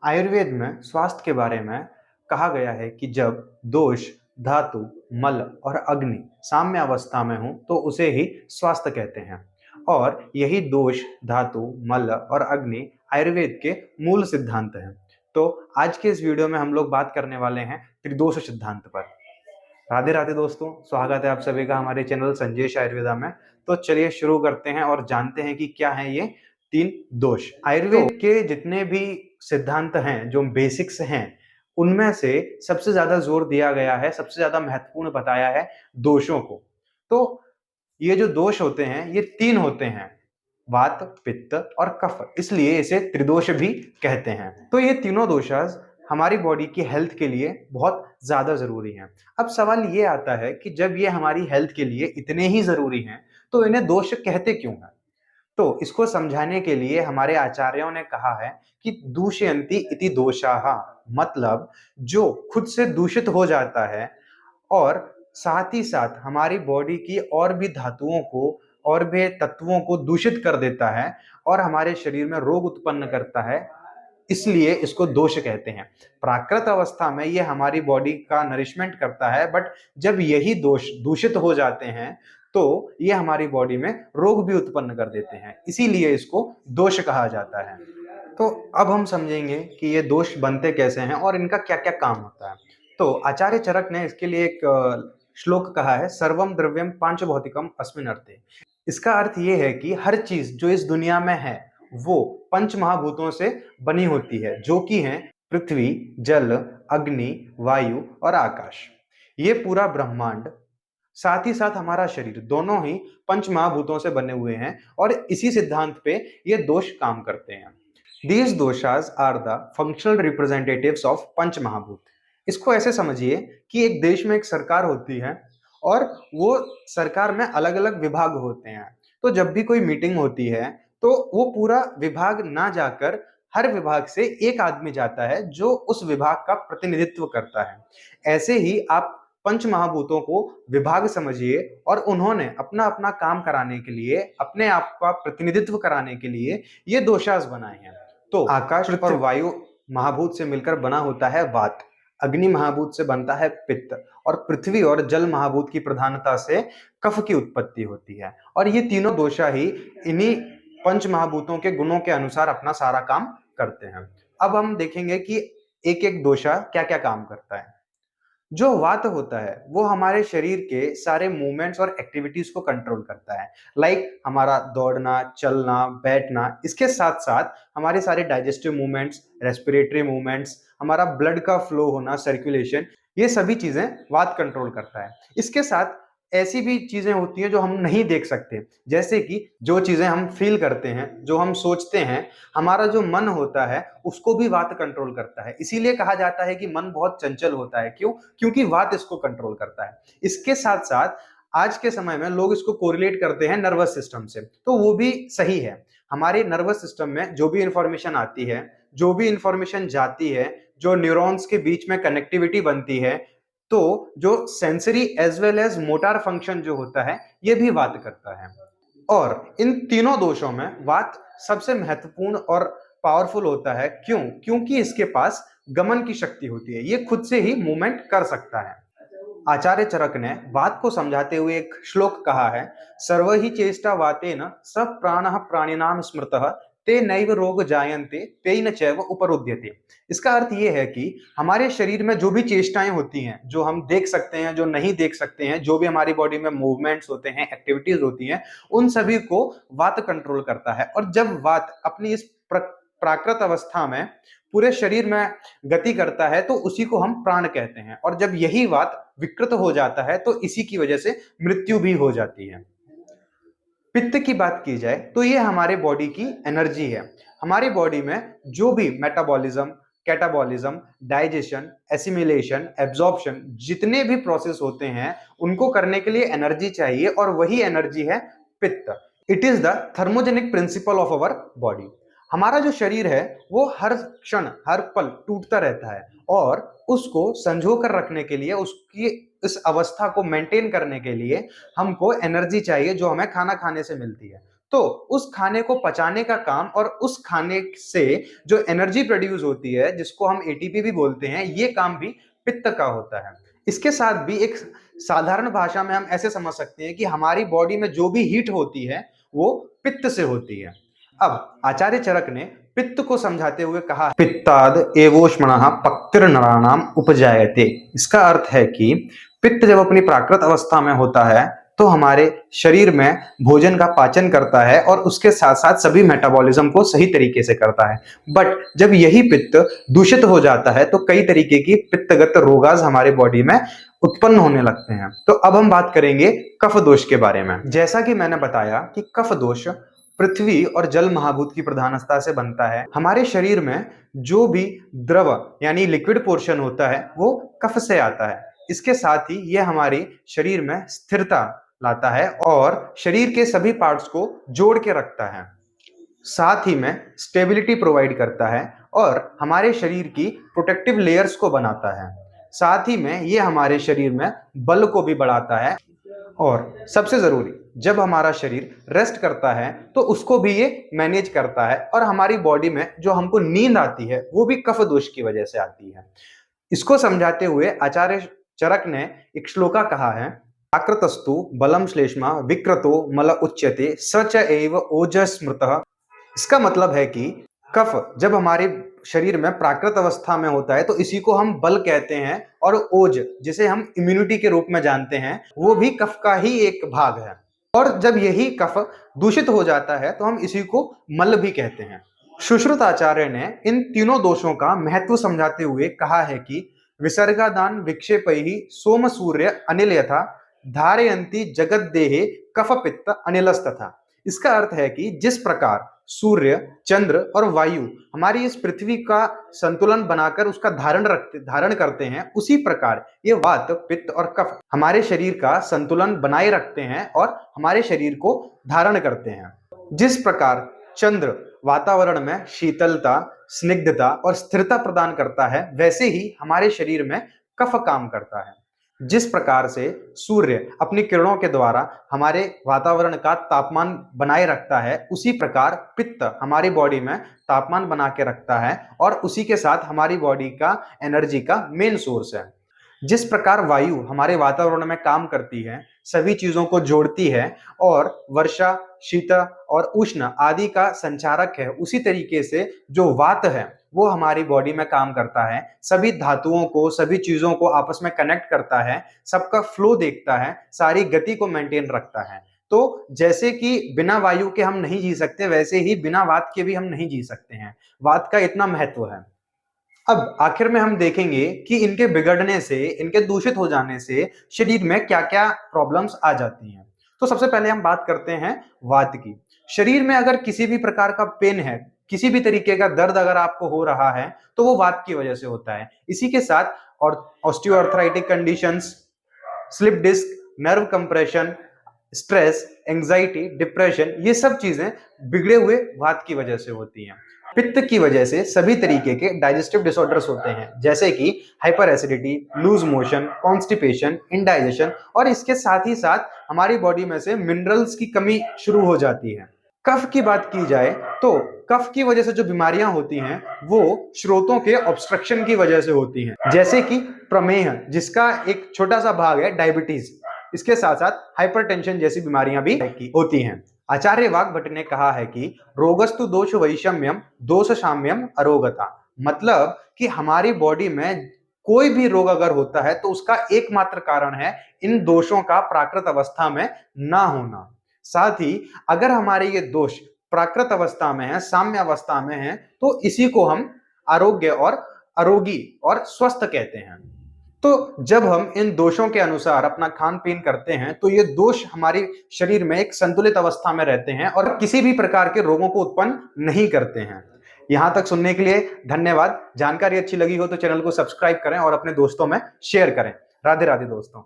आयुर्वेद में स्वास्थ्य के बारे में कहा गया है कि जब दोष, धातु, मल और अग्नि साम्य अवस्था में हो तो उसे ही स्वास्थ्य कहते हैं। और यही दोष, धातु, मल और अग्नि आयुर्वेद के मूल सिद्धांत हैं। तो आज के इस वीडियो में हम लोग बात करने वाले हैं त्रिदोष सिद्धांत पर। राधे राधे दोस्तों, स्वागत है आप सभी का हमारे चैनल संजेश आयुर्वेदा में। तो चलिए शुरू करते हैं और जानते हैं कि क्या है ये तीन दोष। आयुर्वेद के जितने भी सिद्धांत हैं, जो बेसिक्स हैं, उनमें से सबसे ज्यादा जोर दिया गया है, सबसे ज्यादा महत्वपूर्ण बताया है दोषों को। तो ये जो दोष होते हैं ये तीन होते हैं, वात, पित्त और कफ, इसलिए इसे त्रिदोष भी कहते हैं। तो ये तीनों दोषास हमारी बॉडी की हेल्थ के लिए बहुत ज्यादा जरूरी हैं। अब सवाल ये आता है कि जब ये हमारी हेल्थ के लिए इतने ही जरूरी हैं तो इन्हें दोष कहते क्यों हैं। तो इसको समझाने के लिए हमारे आचार्यों ने कहा है कि दूषयन्ति इति दोषाः, मतलब जो खुद से दूषित हो जाता है और साथ ही साथ हमारी बॉडी की और भी धातुओं को और भी तत्वों को दूषित कर देता है और हमारे शरीर में रोग उत्पन्न करता है, इसलिए इसको दोष कहते हैं। प्राकृत अवस्था में ये हमारी बॉडी का नरिशमेंट करता है, बट जब यही दोष दूषित हो जाते हैं तो ये हमारी बॉडी में रोग भी उत्पन्न कर देते हैं, इसीलिए इसको दोष कहा जाता है। तो अब हम समझेंगे कि ये दोष बनते कैसे हैं और इनका क्या क्या काम होता है। तो आचार्य चरक ने इसके लिए एक श्लोक कहा है, सर्वम द्रव्यम पांच भौतिकम अस्मिन् अर्थे। इसका अर्थ ये है कि हर चीज जो इस दुनिया में है वो पंच महाभूतों से बनी होती है, जो कि हैं पृथ्वी, जल, अग्नि, वायु और आकाश। ये पूरा ब्रह्मांड, साथ ही साथ हमारा शरीर, दोनों ही पंच महाभूतों से बने हुए हैं और इसी सिद्धांत पे ये दोष काम करते हैं। These doshas are the functional representatives of panch mahabhut. इसको ऐसे समझिए कि एक देश में एक सरकार होती है और वो सरकार में अलग अलग विभाग होते हैं। तो जब भी कोई मीटिंग होती है तो वो पूरा विभाग ना जाकर हर विभाग से एक आदमी जाता है जो उस विभाग का प्रतिनिधित्व करता है। ऐसे ही आप पंच महाभूतों को विभाग समझिए और उन्होंने अपना अपना काम कराने के लिए, अपने आप का प्रतिनिधित्व कराने के लिए ये दोषास बनाए हैं। तो आकाश और वायु महाभूत से मिलकर बना होता है वात, अग्नि महाभूत से बनता है पित्त और पृथ्वी और जल महाभूत की प्रधानता से कफ की उत्पत्ति होती है। और ये तीनों दोषा ही इन्हीं पंच महाभूतों के गुणों के अनुसार अपना सारा काम करते हैं। अब हम देखेंगे कि एक एक दोषा क्या क्या काम करता है। जो वात होता है वो हमारे शरीर के सारे मूवमेंट्स और एक्टिविटीज को कंट्रोल करता है, लाइक हमारा दौड़ना, चलना, बैठना। इसके साथ साथ हमारे सारे डाइजेस्टिव मूवमेंट्स, रेस्पिरेटरी मूवमेंट्स, हमारा ब्लड का फ्लो होना, सर्कुलेशन, ये सभी चीजें वात कंट्रोल करता है। इसके साथ ऐसी भी चीजें होती हैं जो हम नहीं देख सकते, जैसे कि जो चीजें हम फील करते हैं, जो हम सोचते हैं, हमारा जो मन होता है उसको भी वात कंट्रोल करता है। इसीलिए कहा जाता है कि मन बहुत चंचल होता है। क्यों? क्योंकि वात इसको कंट्रोल करता है। इसके साथ साथ आज के समय में लोग इसको कोरिलेट करते हैं नर्वस सिस्टम से, तो वो भी सही है। हमारे नर्वस सिस्टम में जो भी इंफॉर्मेशन आती है, जो भी इंफॉर्मेशन जाती है, जो न्यूरॉन्स के बीच में कनेक्टिविटी बनती है, तो जो sensory as well as motor function जो होता है ये भी वात करता है। और इन तीनों दोषों में वात सबसे महत्वपूर्ण और पावरफुल होता है। क्यों? क्योंकि इसके पास गमन की शक्ति होती है, ये खुद से ही मूवमेंट कर सकता है। आचार्य चरक ने वात को समझाते हुए एक श्लोक कहा है, सर्व ही चेष्टा वातेन सब प्राणः प्राणिनाम स्मृतः ते नैव रोग जायन्ते तेन चैव उपरुध्यते। इसका अर्थ ये है कि हमारे शरीर में जो भी चेष्टाएं होती हैं, जो हम देख सकते हैं, जो नहीं देख सकते हैं, जो भी हमारी बॉडी में मूवमेंट्स होते हैं, एक्टिविटीज होती हैं, उन सभी को वात कंट्रोल करता है। और जब वात अपनी इस प्राकृत अवस्था में पूरे शरीर में गति करता है तो उसी को हम प्राण कहते हैं। और जब यही वात विकृत हो जाता है तो इसी की वजह से मृत्यु भी हो जाती है। पित्त की बात की जाए तो ये हमारे बॉडी की एनर्जी है। हमारी बॉडी में जो भी metabolism, catabolism, digestion, assimilation, absorption, जितने भी प्रोसेस होते हैं उनको करने के लिए एनर्जी चाहिए और वही एनर्जी है पित्त। It is the thermogenic principle of our body. हमारा जो शरीर है वो हर क्षण, हर पल टूटता रहता है और उसको संजो कर रखने के लिए, उसकी इस अवस्था को मेंटेन करने के लिए हमको एनर्जी चाहिए जो हमें खाना खाने से मिलती है। तो उस खाने को पचाने का काम और उस खाने से जो एनर्जी प्रोड्यूस होती है, जिसको हम एटीपी भी बोलते हैं, ये काम भी पित्त का होता है। इसके साथ भी एक साधारण भाषा में हम ऐसे समझ सकते हैं कि हमारी बॉडी में जो भी हीट होती है वो पित्त से होती है। अब आचार्य चरक ने पित्त को समझाते हुए कहा, पित्ताद एवोष्मणः पक्तिर्नराणाम उपजायते। इसका अर्थ है कि पित्त जब अपनी प्राकृत अवस्था में होता है तो हमारे शरीर में भोजन का पाचन करता है और उसके साथ साथ सभी मेटाबॉलिज्म को सही तरीके से करता है। बट जब यही पित्त दूषित हो जाता है तो कई तरीके की पित्तगत रोगाज हमारे बॉडी में उत्पन्न होने लगते हैं। तो अब हम बात करेंगे कफ दोष के बारे में। जैसा कि मैंने बताया कि कफ दोष पृथ्वी और जल महाभूत की प्रधानता से बनता है। हमारे शरीर में जो भी द्रव यानी लिक्विड पोर्शन होता है वो कफ से आता है। इसके साथ ही ये हमारे शरीर में स्थिरता लाता है और शरीर के सभी पार्ट्स को जोड़ के रखता है। साथ ही में स्टेबिलिटी प्रोवाइड करता है और हमारे शरीर की प्रोटेक्टिव लेयर्स को बनाता है। साथ ही में ये हमारे शरीर में बल को भी बढ़ाता है। और सबसे जरूरी, जब हमारा शरीर रेस्ट करता है तो उसको भी ये मैनेज करता है और हमारी बॉडी में जो हमको नींद आती है वो भी कफ दोष की वजह से आती है। इसको समझाते हुए आचार्य चरक ने एक श्लोका कहा है, आकृतस्तु बलम श्लेष्मा विक्रतो मल उच्यते सच एव ओजस्मृतः। इसका मतलब है कि कफ जब हमारे शरीर में प्राकृत अवस्था में होता है तो इसी को हम बल कहते हैं और ओज, जिसे हम इम्यूनिटी के रूप में जानते हैं, वो भी कफ का ही एक भाग है। और जब यही कफ दूषित हो जाता है तो हम इसी को मल भी कहते हैं। सुश्रुत आचार्य ने इन तीनों दोषों का महत्व समझाते हुए कहा है कि विसर्गादान विक्षेपैहि सोम सूर्य अनिल यथा धारयन्ति जगत देहे कफ पित्त अनिलस्तथा। इसका अर्थ है कि जिस प्रकार सूर्य, चंद्र और वायु हमारी इस पृथ्वी का संतुलन बनाकर उसका धारण करते हैं, उसी प्रकार ये वात, पित्त और कफ हमारे शरीर का संतुलन बनाए रखते हैं और हमारे शरीर को धारण करते हैं। जिस प्रकार चंद्र वातावरण में शीतलता, स्निग्धता और स्थिरता प्रदान करता है, वैसे ही हमारे शरीर में कफ काम करता है। जिस प्रकार से सूर्य अपनी किरणों के द्वारा हमारे वातावरण का तापमान बनाए रखता है, उसी प्रकार पित्त हमारी बॉडी में तापमान बना के रखता है और उसी के साथ हमारी बॉडी का एनर्जी का मेन सोर्स है। जिस प्रकार वायु हमारे वातावरण में काम करती है, सभी चीजों को जोड़ती है और वर्षा, शीत और उष्ण आदि का संचारक है, उसी तरीके से जो वात है वो हमारी बॉडी में काम करता है। सभी धातुओं को, सभी चीजों को आपस में कनेक्ट करता है, सबका फ्लो देखता है, सारी गति को मेंटेन रखता है। तो जैसे कि बिना वायु के हम नहीं जी सकते, वैसे ही बिना वात के भी हम नहीं जी सकते हैं। वात का इतना महत्व है। अब आखिर में हम देखेंगे कि इनके बिगड़ने से, इनके दूषित हो जाने से शरीर में क्या क्या प्रॉब्लम्स आ जाती हैं। तो सबसे पहले हम बात करते हैं वात की। शरीर में अगर किसी भी प्रकार का पेन है, किसी भी तरीके का दर्द अगर आपको हो रहा है तो वो वात की वजह से होता है। इसी के साथ और osteoarthritic conditions, slip disc, nerve compression, stress, anxiety, depression, ये सब चीजें बिगड़े हुए वात की वजह से होती हैं। पित्त की वजह से सभी तरीके के डाइजेस्टिव डिसऑर्डर्स होते हैं, जैसे कि hyper acidity, loose motion, constipation, indigestion और इसके साथ ही साथ हमारी बॉडी में से मिनरल्स की कमी शुरू हो जाती है। कफ की बात की जाए तो कफ की वजह से जो बीमारियां होती हैं वो स्रोतों के ऑब्स्ट्रक्शन की वजह से होती हैं, जैसे कि प्रमेह, जिसका एक छोटा सा भाग है डायबिटीज। इसके साथ साथ हाइपरटेंशन जैसी बीमारियां भी होती हैं। आचार्य वाग्भट ने कहा है कि रोगस्तु दोष वैषम्यम दोष साम्यम अरोगता। मतलब कि हमारी बॉडी में कोई भी रोग अगर होता है तो उसका एकमात्र कारण है इन दोषों का प्राकृत अवस्था में ना होना। साथ ही अगर हमारे ये दोष प्राकृत अवस्था में है, साम्य अवस्था में है, तो इसी को हम आरोग्य और आरोगी और स्वस्थ कहते हैं। तो जब हम इन दोषों के अनुसार अपना खान पीन करते हैं तो ये दोष हमारे शरीर में एक संतुलित अवस्था में रहते हैं और किसी भी प्रकार के रोगों को उत्पन्न नहीं करते हैं। यहां तक सुनने के लिए धन्यवाद। जानकारी अच्छी लगी हो तो चैनल को सब्सक्राइब करें और अपने दोस्तों में शेयर करें। राधे राधे दोस्तों।